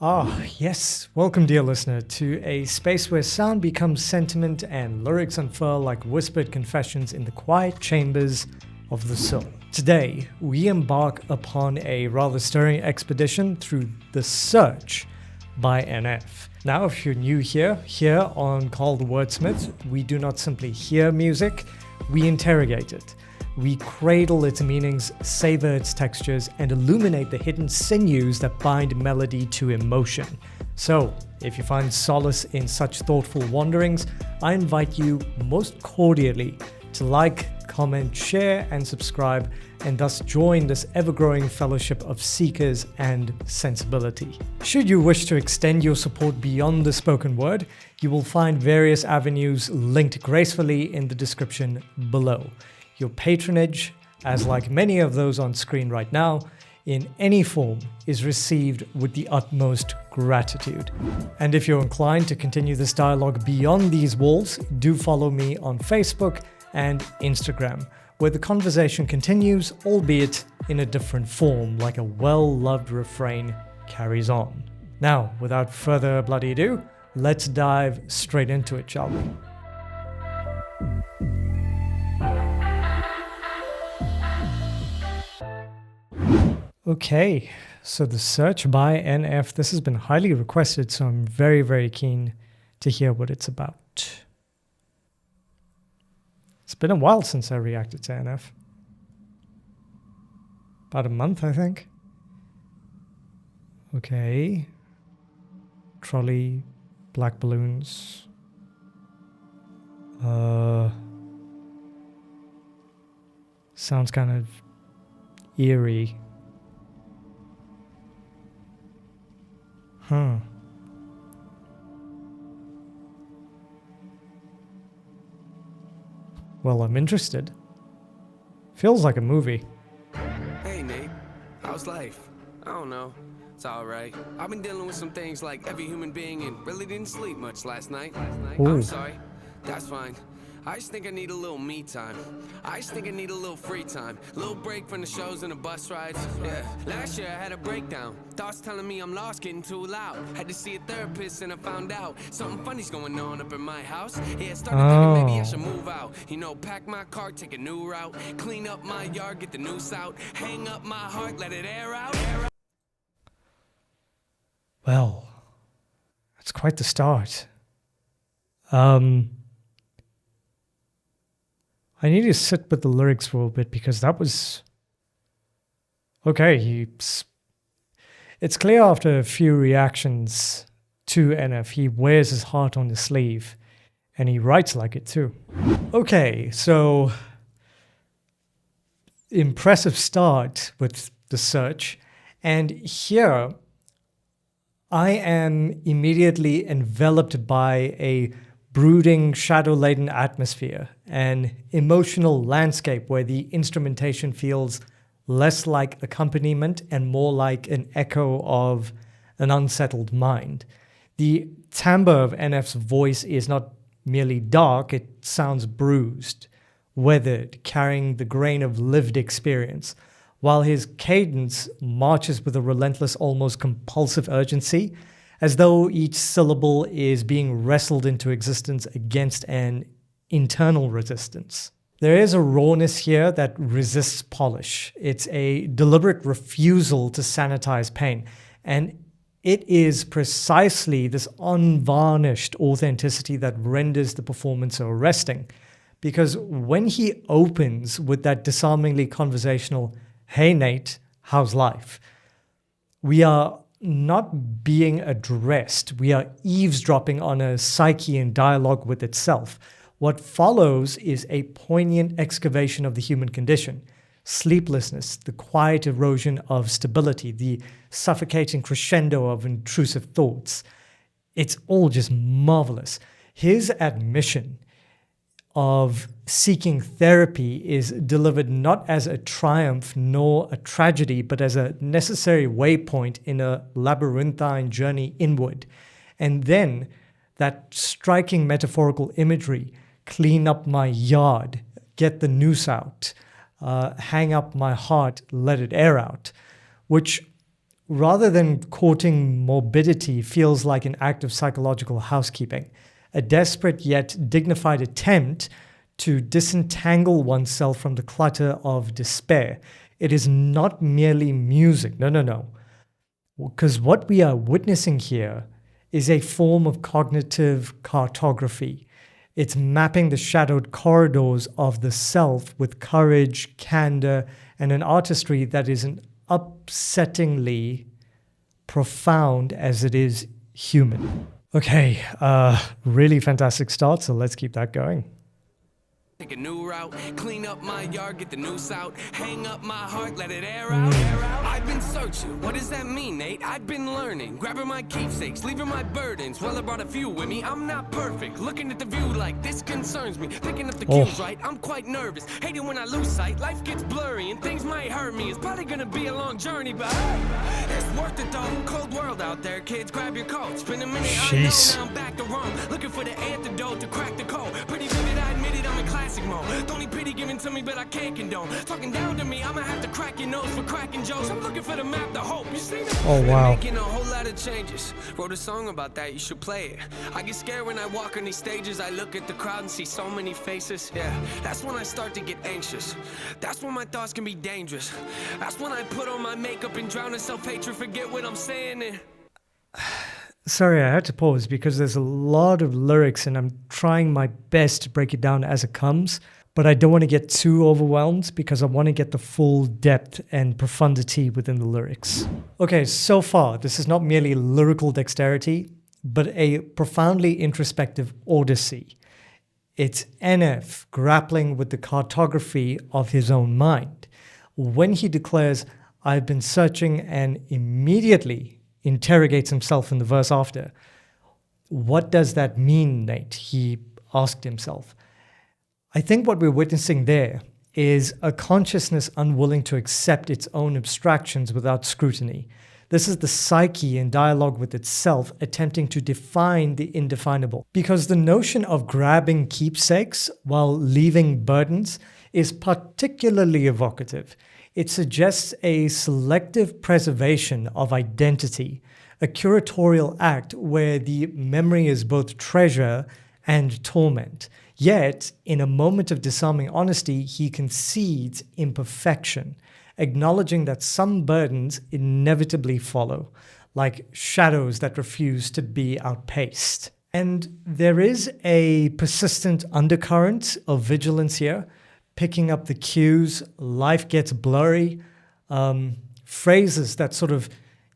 Yes. Welcome, dear listener, to a space where sound becomes sentiment and lyrics unfurl like whispered confessions in the quiet chambers of the soul. Today, we embark upon a rather stirring expedition through The Search by NF. Now, if you're new here on Called WordSmith, we do not simply hear music, we interrogate it. We cradle its meanings, savor its textures, and illuminate the hidden sinews that bind melody to emotion. So, if you find solace in such thoughtful wanderings, I invite you most cordially to like, comment, share, and subscribe, and thus join this ever-growing fellowship of seekers and sensibility. Should you wish to extend your support beyond the spoken word, you will find various avenues linked gracefully in the description below. Your patronage, as like many of those on screen right now, in any form is received with the utmost gratitude. And if you're inclined to continue this dialogue beyond these walls, do follow me on Facebook and Instagram, where the conversation continues, albeit in a different form, like a well-loved refrain carries on. Now, without further bloody ado, let's dive straight into it, shall we? Okay, so The Search by NF. This has been highly requested, so I'm very, very keen to hear what it's about. It's been a while since I reacted to NF. About a month, I think. Okay. Trolley, black balloons. Sounds kind of eerie. Well, I'm interested. Feels like a movie. Hey, Nate. How's life? I don't know. It's alright. I've been dealing with some things like every human being and really didn't sleep much last night. I'm sorry. That's fine. I just think I need a little me time. I just think I need a little free time. A little break from the shows and the bus rides. Yeah. Last year I had a breakdown. Thoughts telling me I'm lost, getting too loud. Had to see a therapist and I found out something funny's going on up in my house. Yeah, started thinking maybe I should move out. You know, pack my car, take a new route. Clean up my yard, get the noose out. Hang up my heart, let it air out. Well, that's quite the start. I need to sit with the lyrics for a bit because that was... Okay, it's clear after a few reactions to NF, he wears his heart on his sleeve and he writes like it too. Okay, so impressive start with The Search. And here I am immediately enveloped by a brooding, shadow-laden atmosphere, an emotional landscape where the instrumentation feels less like accompaniment and more like an echo of an unsettled mind. The timbre of NF's voice is not merely dark, it sounds bruised, weathered, carrying the grain of lived experience, while his cadence marches with a relentless, almost compulsive urgency, as though each syllable is being wrestled into existence against an internal resistance. There is a rawness here that resists polish. It's a deliberate refusal to sanitize pain. And it is precisely this unvarnished authenticity that renders the performance so arresting. Because when he opens with that disarmingly conversational, "Hey Nate, how's life?" we are not being addressed. We are eavesdropping on a psyche in dialogue with itself. What follows is a poignant excavation of the human condition. Sleeplessness, the quiet erosion of stability, the suffocating crescendo of intrusive thoughts. It's all just marvelous. His admission of seeking therapy is delivered not as a triumph nor a tragedy, but as a necessary waypoint in a labyrinthine journey inward. And then that striking metaphorical imagery, clean up my yard, get the noose out, hang up my heart, let it air out, which rather than courting morbidity, feels like an act of psychological housekeeping, a desperate yet dignified attempt to disentangle oneself from the clutter of despair. It is not merely music. No. Because what we are witnessing here is a form of cognitive cartography. It's mapping the shadowed corridors of the self with courage, candor, and an artistry that is as upsettingly profound as it is human. Okay, really fantastic start, so let's keep that going. Take a new route, clean up my yard, get the noose out, hang up my heart, let it air out. I've been searching, what does that mean, Nate? I've been learning, grabbing my keepsakes, leaving my burdens. Well, I brought a few with me, I'm not perfect. Looking at the view like this concerns me. Picking up the cues right, I'm quite nervous. Hating when I lose sight, life gets blurry and things might hurt me. It's probably gonna be a long journey, but hey, it's worth it though. Cold world out there, kids, grab your coat. Spend a minute, Jeez. I know now I'm back to Rome. Looking for the antidote to crack the code. Pretty vivid, I admit it, I'm in classic mode. Don't need pity given to me, but I can't condone. Talking down to me, I'ma have to crack your nose for cracking jokes. I'm looking for the map, the hope. You see me? Oh, wow. Making a whole lot of changes. Wrote a song about that, you should play it. I get scared when I walk on these stages. I look at the crowd and see so many faces. Yeah, that's when I start to get anxious. That's when my thoughts can be dangerous. That's when I put on my makeup and drown in self-hatred. Forget what I'm saying and... Sorry, I had to pause because there's a lot of lyrics and I'm trying my best to break it down as it comes, but I don't want to get too overwhelmed because I want to get the full depth and profundity within the lyrics. Okay, so far, this is not merely lyrical dexterity, but a profoundly introspective odyssey. It's NF grappling with the cartography of his own mind. When he declares, "I've been searching," and immediately interrogates himself in the verse after. What does that mean, Nate? He asked himself. I think what we're witnessing there is a consciousness unwilling to accept its own abstractions without scrutiny. This is the psyche in dialogue with itself, attempting to define the indefinable. Because the notion of grabbing keepsakes while leaving burdens is particularly evocative. It suggests a selective preservation of identity, a curatorial act where the memory is both treasure and torment. Yet, in a moment of disarming honesty, he concedes imperfection, acknowledging that some burdens inevitably follow, like shadows that refuse to be outpaced. And there is a persistent undercurrent of vigilance here, picking up the cues, life gets blurry, phrases that sort of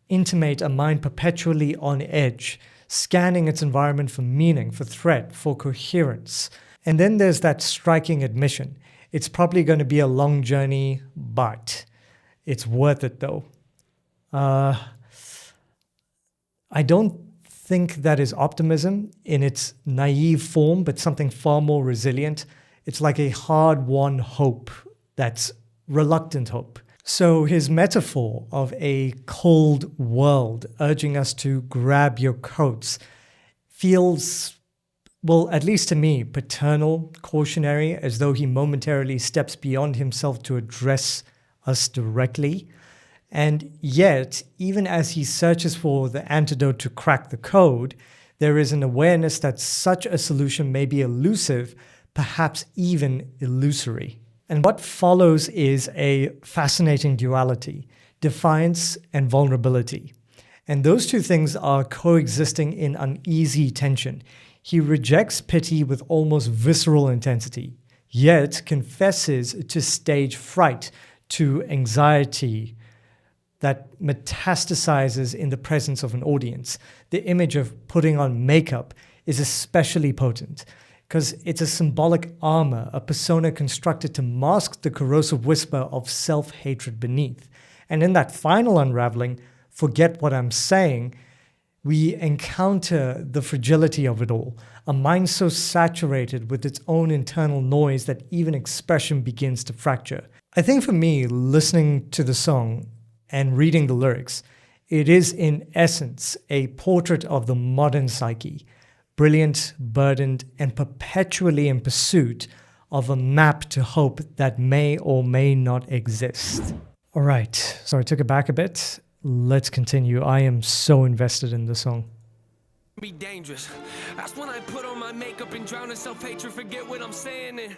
intimate a mind perpetually on edge, scanning its environment for meaning, for threat, for coherence. And then there's that striking admission. It's probably going to be a long journey, but it's worth it though. I don't think that is optimism in its naive form, but something far more resilient. It's like a hard-won hope that's reluctant hope. So his metaphor of a cold world urging us to grab your coats feels, well, at least to me, paternal, cautionary, as though he momentarily steps beyond himself to address us directly. And yet, even as he searches for the antidote to crack the code, there is an awareness that such a solution may be elusive, perhaps even illusory. And what follows is a fascinating duality, defiance and vulnerability. And those two things are coexisting in uneasy tension. He rejects pity with almost visceral intensity, yet confesses to stage fright, to anxiety that metastasizes in the presence of an audience. The image of putting on makeup is especially potent, because it's a symbolic armor, a persona constructed to mask the corrosive whisper of self-hatred beneath. And in that final unraveling, forget what I'm saying, we encounter the fragility of it all, a mind so saturated with its own internal noise that even expression begins to fracture. I think for me, listening to the song and reading the lyrics, it is in essence a portrait of the modern psyche, brilliant, burdened, and perpetually in pursuit of a map to hope that may or may not exist. All right, so I took it back a bit. let's continue. I am so invested in the song. Be dangerous. That's when I put on my makeup and drown in self-hatred. Forget what I'm saying. And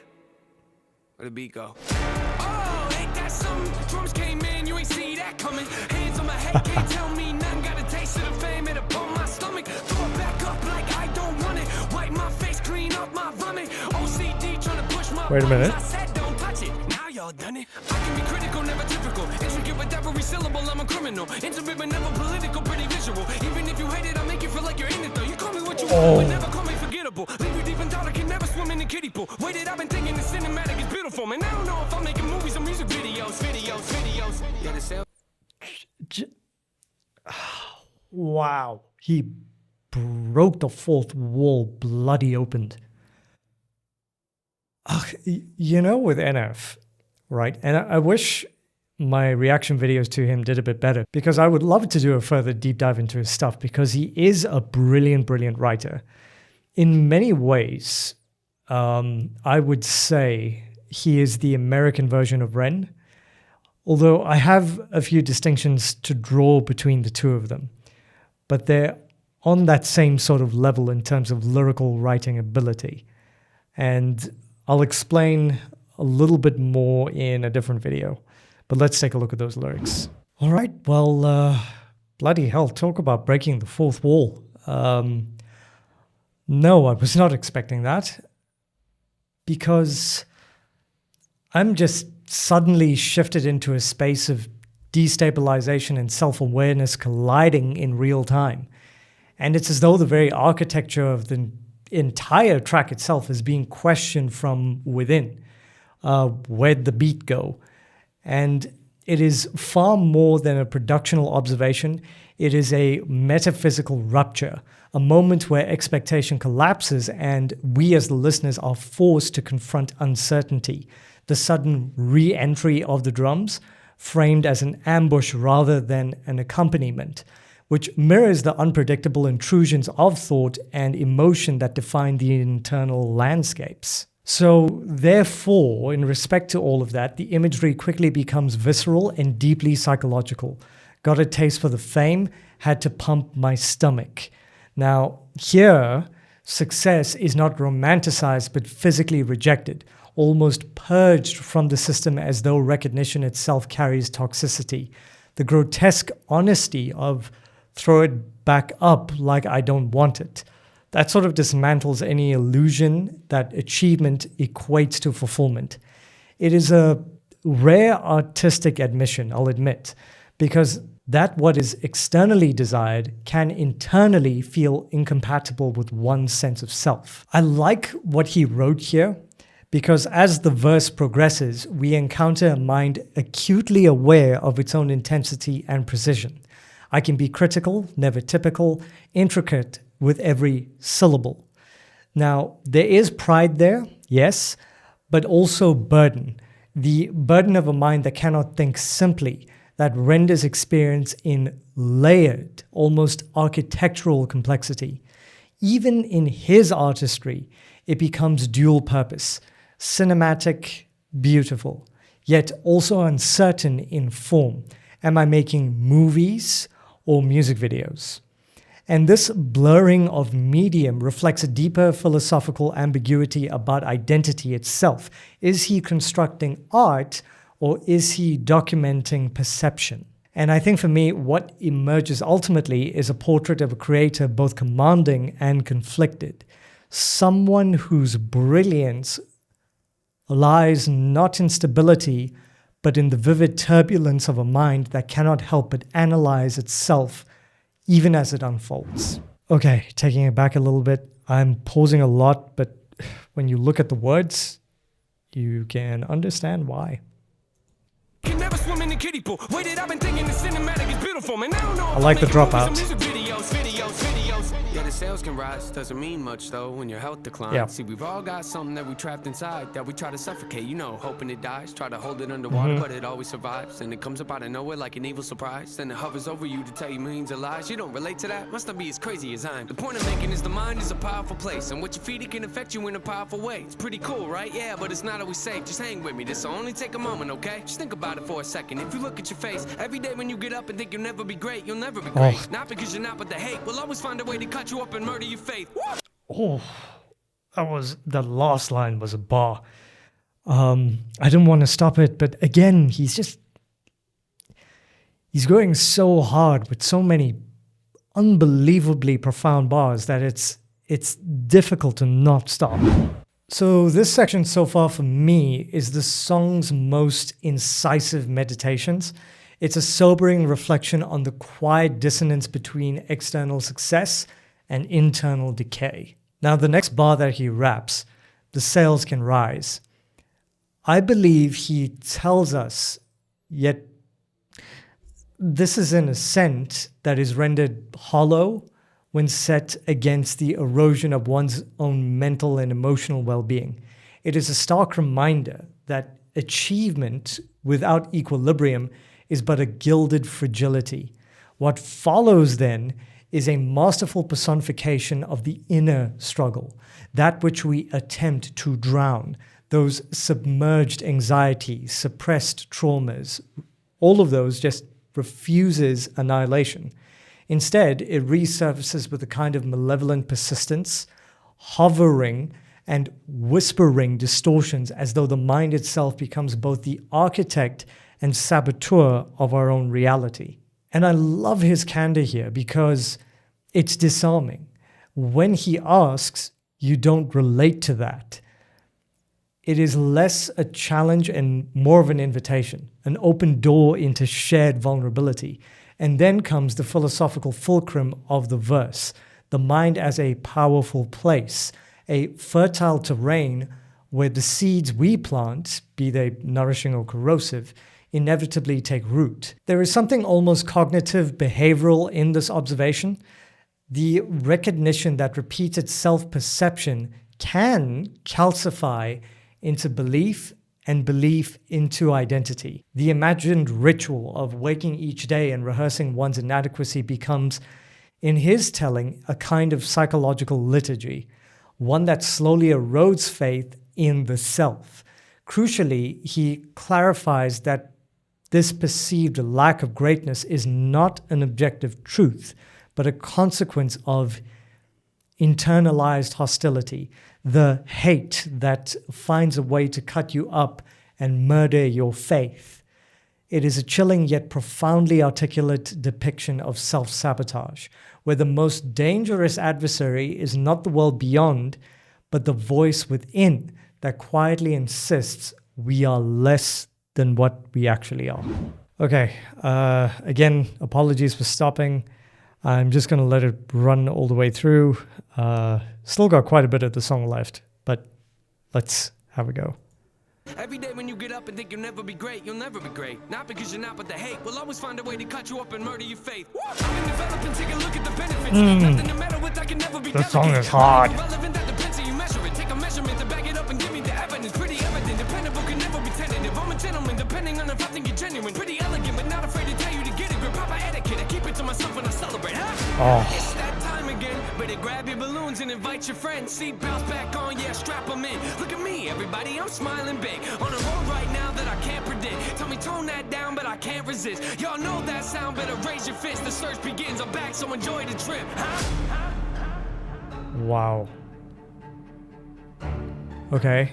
where the beat go? Oh, ain't that something? Drums came in, you ain't see that coming. Hands on my head, can't tell me nothing. Got a taste of the fame, it upon my stomach. Throw it back up like I don't want it. Wipe my face, clean up my vomit. OCD trying to push my. Wait a minute. I said don't touch it. Now y'all done it. I can be critical, never typical. Intricate with every syllable, I'm a criminal. Intimate but never political, pretty visual. Even if you hate it, I make you feel like you're in it though. You call me what you want, but never call me forgettable. Leave you deep in thought, I can never swim in the kiddie pool. Waited, I've been thinking the cinematic is beautiful, man. I don't know if I'm making movies or music videos. Yeah, the sound. Wow. He broke the fourth wall bloody opened. You know, with NF, right? And I wish my reaction videos to him did a bit better, because I would love to do a further deep dive into his stuff, because he is a brilliant, brilliant writer. In many ways, I would say he is the American version of Ren, although I have a few distinctions to draw between the two of them. But they're on that same sort of level in terms of lyrical writing ability. And I'll explain a little bit more in a different video. But let's take a look at those lyrics. All right, well, bloody hell, talk about breaking the fourth wall. No, I was not expecting that, because I'm just suddenly shifted into a space of destabilization and self-awareness colliding in real time. And it's as though the very architecture of the entire track itself is being questioned from within. Where'd the beat go? And it is far more than a productional observation. It is a metaphysical rupture, a moment where expectation collapses and we as the listeners are forced to confront uncertainty, the sudden re-entry of the drums, framed as an ambush rather than an accompaniment, which mirrors the unpredictable intrusions of thought and emotion that define the internal landscapes. So, therefore, in respect to all of that, the imagery quickly becomes visceral and deeply psychological. Got a taste for the fame, had to pump my stomach. Now, here, success is not romanticized but physically rejected, almost purged from the system as though recognition itself carries toxicity. The grotesque honesty of throw it back up like I don't want it. That sort of dismantles any illusion that achievement equates to fulfillment. It is a rare artistic admission, I'll admit, because that what is externally desired can internally feel incompatible with one's sense of self. I like what he wrote here, because as the verse progresses, we encounter a mind acutely aware of its own intensity and precision. I can be critical, never typical, intricate with every syllable. Now, there is pride there, yes, but also burden. The burden of a mind that cannot think simply, that renders experience in layered, almost architectural complexity. Even in his artistry, it becomes dual purpose, cinematic, beautiful, yet also uncertain in form. Am I making movies or music videos? And this blurring of medium reflects a deeper philosophical ambiguity about identity itself. Is he constructing art, or is he documenting perception? And I think for me, what emerges ultimately is a portrait of a creator both commanding and conflicted. Someone whose brilliance lies not in stability, but in the vivid turbulence of a mind that cannot help but analyze itself even as it unfolds. Okay, taking it back a little bit, I'm pausing a lot, but when you look at the words, you can understand why. I like the dropout. Yeah, the sales can rise, doesn't mean much though when your health declines. Yeah. See, we've all got something that we trapped inside that we try to suffocate, you know, hoping it dies. Try to hold it underwater, but it always survives. And it comes up out of nowhere like an evil surprise. Then it hovers over you to tell you millions of lies. You don't relate to that? Must not be as crazy as I'm. The point I'm making is the mind is a powerful place, and what you feed it can affect you in a powerful way. It's pretty cool, right? Yeah, but it's not always safe. Just hang with me, this'll only take a moment, okay? Just think about it for a second. If you look at your face, every day when you get up and think you'll never be great, you'll never be great. Not because you're not, but the hate will always find a way to cut you up and murder your faith. Oh, the last line was a bar. I didn't want to stop it, but again, he's going so hard with so many unbelievably profound bars that it's difficult to not stop. So this section so far for me is the song's most incisive meditations. It's a sobering reflection on the quiet dissonance between external success and internal decay. Now, the next bar that he raps, the sales can rise. I believe he tells us, yet this is an ascent that is rendered hollow when set against the erosion of one's own mental and emotional well-being. It is a stark reminder that achievement without equilibrium is but a gilded fragility. What follows then is a masterful personification of the inner struggle, that which we attempt to drown, those submerged anxieties, suppressed traumas, all of those just refuses annihilation. Instead, it resurfaces with a kind of malevolent persistence, hovering and whispering distortions as though the mind itself becomes both the architect and saboteur of our own reality. And I love his candor here because it's disarming. When he asks, you don't relate to that. It is less a challenge and more of an invitation, an open door into shared vulnerability. And then comes the philosophical fulcrum of the verse, the mind as a powerful place, a fertile terrain where the seeds we plant, be they nourishing or corrosive, inevitably take root. There is something almost cognitive, behavioral in this observation, the recognition that repeated self-perception can calcify into belief and belief into identity. The imagined ritual of waking each day and rehearsing one's inadequacy becomes, in his telling, a kind of psychological liturgy, one that slowly erodes faith in the self. Crucially, he clarifies that this perceived lack of greatness is not an objective truth, but a consequence of internalized hostility, the hate that finds a way to cut you up and murder your faith. It is a chilling yet profoundly articulate depiction of self-sabotage, where the most dangerous adversary is not the world beyond, but the voice within that quietly insists we are less than what we actually are. Okay, again, apologies for stopping. I'm just going to let it run all the way through. Still got quite a bit of the song left, but let's have a go. Every day when you get up and think you'll never be great, you'll never be great. Not because you're not, but the hate will always find a way to cut you up and murder your faith. I've been developing, take a look at the benefits. Nothing to meddle with, I can never be the song is hard. Relevant that depends how you measure it. Take a measurement to back it up and give me the evidence. Pretty evident, dependable can never be tentative. I'm a gentleman, depending on if I think you're genuine. Pretty elegant, but not afraid to tell you to get it. Grip proper etiquette, I keep it to myself when I celebrate. It's that time again. Better grab your balloons and invite your friends. Seat belts back on, yeah, strap them in. Look at me, everybody, I'm smiling big. On a road right now that I can't predict. Tell me tone that down, but I can't resist. Y'all know that sound, better raise your fist. The search begins, I'm back, so enjoy the trip. Wow. Okay.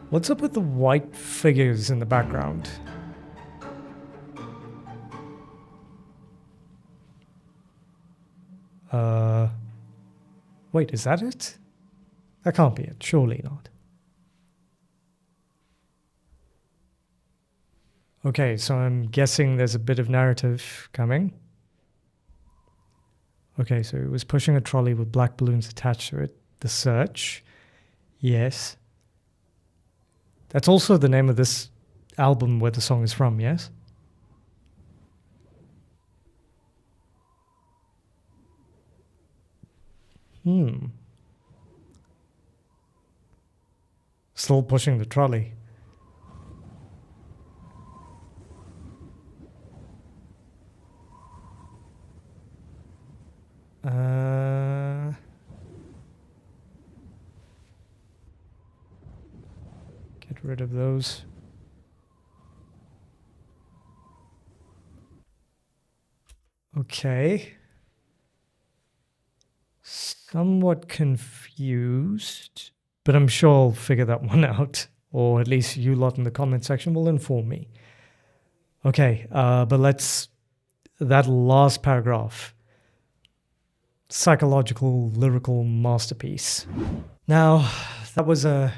What's up with the white figures in the background? Wait, is that it? That can't be it, surely not. Okay, so I'm guessing there's a bit of narrative coming. Okay, so it was pushing a trolley with black balloons attached to it. The Search. Yes. That's also the name of this album where the song is from, yes? Still pushing the trolley. Get rid of those. Okay. Somewhat confused, but I'm sure I'll figure that one out, or at least you lot in the comment section will inform me. Okay, but that last paragraph. Psychological, lyrical masterpiece. Now, that was a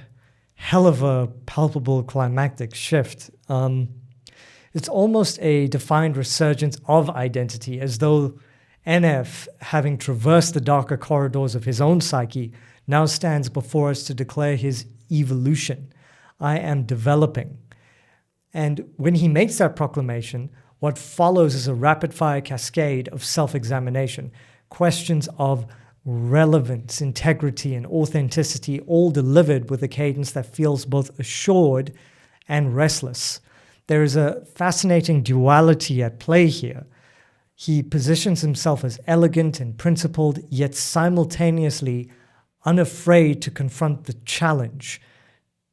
hell of a palpable climactic shift. It's almost a defined resurgence of identity, as though NF, having traversed the darker corridors of his own psyche, now stands before us to declare his evolution. I am developing. And when he makes that proclamation, what follows is a rapid-fire cascade of self-examination, questions of relevance, integrity, and authenticity, all delivered with a cadence that feels both assured and restless. There is a fascinating duality at play here. He positions himself as elegant and principled, yet simultaneously unafraid to confront the challenge,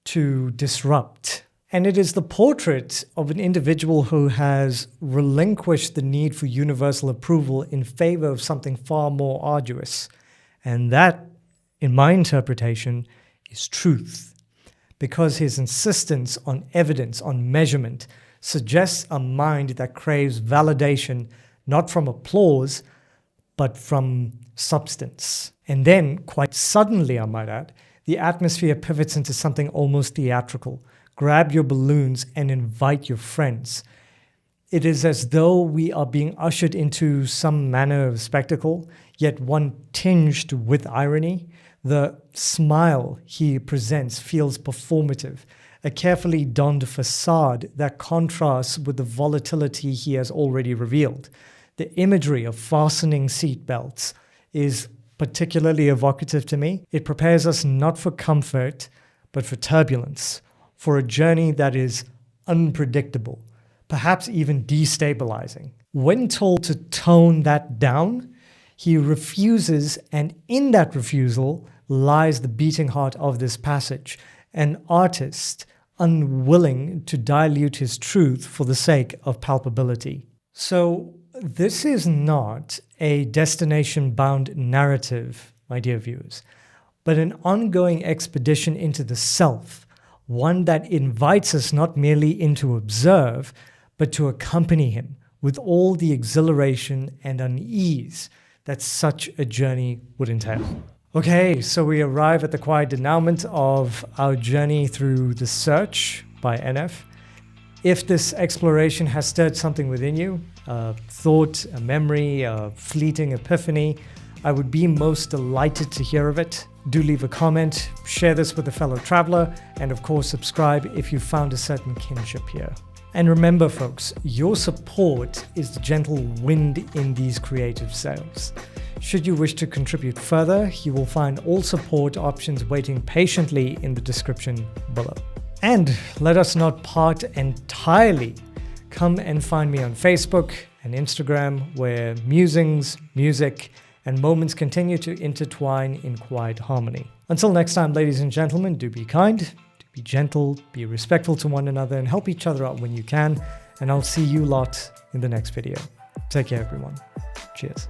to disrupt. And it is the portrait of an individual who has relinquished the need for universal approval in favor of something far more arduous. And that, in my interpretation, is truth. Because his insistence on evidence, on measurement, suggests a mind that craves validation not from applause, but from substance. And then, quite suddenly, I might add, the atmosphere pivots into something almost theatrical. Grab your balloons and invite your friends. It is as though we are being ushered into some manner of spectacle, yet one tinged with irony. The smile he presents feels performative, a carefully donned facade that contrasts with the volatility he has already revealed. The imagery of fastening seatbelts is particularly evocative to me. It prepares us not for comfort, but for turbulence, for a journey that is unpredictable, perhaps even destabilizing. When told to tone that down, he refuses, and in that refusal lies the beating heart of this passage, an artist unwilling to dilute his truth for the sake of palpability. So this is not a destination-bound narrative, my dear viewers, but an ongoing expedition into the self, one that invites us not merely in to observe, but to accompany him with all the exhilaration and unease that such a journey would entail. Okay, so we arrive at the quiet denouement of our journey through The Search by NF. If this exploration has stirred something within you, a thought, a memory, a fleeting epiphany, I would be most delighted to hear of it. Do leave a comment, share this with a fellow traveler, and of course subscribe if you found a certain kinship here. And remember folks, your support is the gentle wind in these creative sails. Should you wish to contribute further, you will find all support options waiting patiently in the description below. And let us not part entirely. Come and find me on Facebook and Instagram, where musings, music, and moments continue to intertwine in quiet harmony. Until next time, ladies and gentlemen, do be kind, do be gentle, be respectful to one another, and help each other out when you can. And I'll see you lot in the next video. Take care, everyone. Cheers.